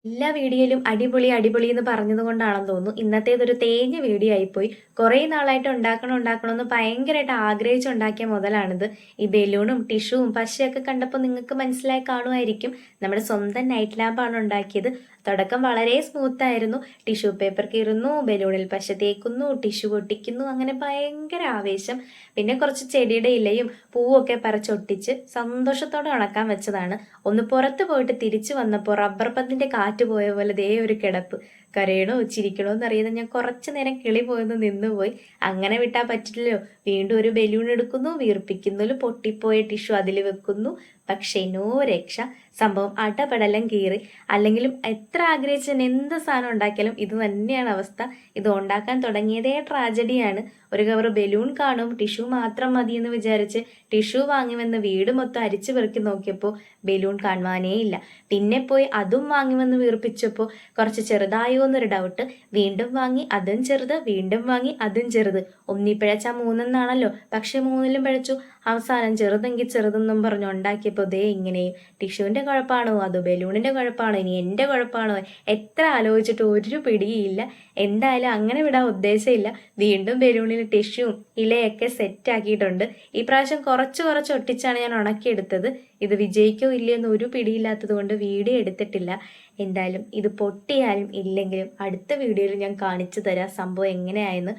എല്ലാ വീഡിയോയിലും അടിപൊളി അടിപൊളി എന്ന് പറഞ്ഞത് കൊണ്ടാണെന്ന് തോന്നുന്നു ഇന്നത്തേതൊരു തേഞ്ഞ വീഡിയോ ആയിപ്പോയി. കുറേ നാളായിട്ട് ഉണ്ടാക്കണമെന്ന് ഭയങ്കരമായിട്ട് ആഗ്രഹിച്ചുണ്ടാക്കിയ മുതലാണിത്. ഈ ബലൂണും ടിഷ്യൂവും പശയൊക്കെ കണ്ടപ്പോൾ നിങ്ങൾക്ക് മനസ്സിലായി കാണുമായിരിക്കും. നമ്മുടെ സ്വന്തം നൈറ്റ് ലാമ്പാണ് ഉണ്ടാക്കിയത്. തുടക്കം വളരെ സ്മൂത്ത് ആയിരുന്നു. ടിഷ്യൂ പേപ്പർ കീറുന്നു, ബലൂണിൽ പശ തേക്കുന്നു, ടിഷ്യൂ പൊട്ടിക്കുന്നു, അങ്ങനെ ഭയങ്കര ആവേശം. പിന്നെ കുറച്ച് ചെടിയുടെ ഇലയും പൂവൊക്കെ പറിച്ചൊട്ടിച്ച് സന്തോഷത്തോടെ ഉണക്കാൻ വെച്ചതാണ്. ഒന്ന് പുറത്ത് പോയിട്ട് തിരിച്ചു വന്നപ്പോൾ റബ്ബർ പന്തിന്റെ കാറ്റ് പോയ പോലെ ദേ ഒരു കിടപ്പ്. കരയണോ ചിരിക്കണോ എന്നറിയാതെ ഞാൻ കുറച്ചു നേരം കിളി പോയെന്ന് നിന്നുപോയി. അങ്ങനെ വിട്ടാൽ പറ്റില്ലല്ലോ. വീണ്ടും ഒരു ബലൂൺ എടുക്കുന്നു, വീർപ്പിക്കുന്നു, പൊട്ടിപ്പോയ ടിഷ്യൂ അതിൽ വെക്കുന്നു. പക്ഷേ നോ രക്ഷ. സംഭവം അടപടലം കീറി. അല്ലെങ്കിലും എത്ര ആഗ്രഹിച്ച് ഞാൻ എന്ത് സാധനം ഉണ്ടാക്കിയാലും ഇത് തന്നെയാണ് അവസ്ഥ. ഇത് ഉണ്ടാക്കാൻ തുടങ്ങിയതേ ട്രാജഡിയാണ്. ഒരു കവർ ബലൂൺ കാണും, ടിഷ്യൂ മാത്രം മതിയെന്ന് വിചാരിച്ച് ടിഷ്യൂ വാങ്ങിവെന്ന് വീട് മൊത്തം അരിച്ചു പെറുക്കി നോക്കിയപ്പോൾ ബലൂൺ കാണുവാനേ ഇല്ല. പിന്നെ പോയി അതും വാങ്ങിവെന്ന് വീർപ്പിച്ചപ്പോൾ കുറച്ച് ചെറുതായോ എന്നൊരു ഡൗട്ട്. വീണ്ടും വാങ്ങി, അതും ചെറുത്, വീണ്ടും വാങ്ങി, അതും ചെറുത്. ഒന്നി പിഴച്ച മൂന്നെന്നാണല്ലോ, പക്ഷെ മൂന്നിലും പിഴച്ചു. അവസാനം ചെറുതെങ്കിൽ ചെറുതെന്നും പറഞ്ഞു ഉണ്ടാക്കിയപ്പോൾ ദേ ഇങ്ങനെയും. ടിഷ്യൂവിന്റെ കുഴപ്പമാണോ അതോ ബലൂണിന്റെ കുഴപ്പമാണോ ഇനി എൻ്റെ കുഴപ്പമാണോ? എത്ര ആലോചിച്ചിട്ട് ഒരു പിടിയില്ല. എന്തായാലും അങ്ങനെ വിടാൻ ഉദ്ദേശമില്ല. വീണ്ടും ബലൂണിൽ ടിഷ്യൂവും ഇലയൊക്കെ സെറ്റ് ആക്കിയിട്ടുണ്ട്. ഈ പ്രാവശ്യം കുറച്ച് ഒട്ടിച്ചാണ് ഞാൻ ഉണക്കിയെടുത്തത്. ഇത് വിജയിക്കോ ഇല്ലയെന്ന് ഒരു പിടിയില്ലാത്തത് കൊണ്ട് വീഡിയോ എടുത്തിട്ടില്ല. എന്തായാലും ഇത് പൊട്ടിയാലും ഇല്ലെങ്കിലും അടുത്ത വീഡിയോയിൽ ഞാൻ കാണിച്ചു തരാം സംഭവം എങ്ങനെയായെന്ന്.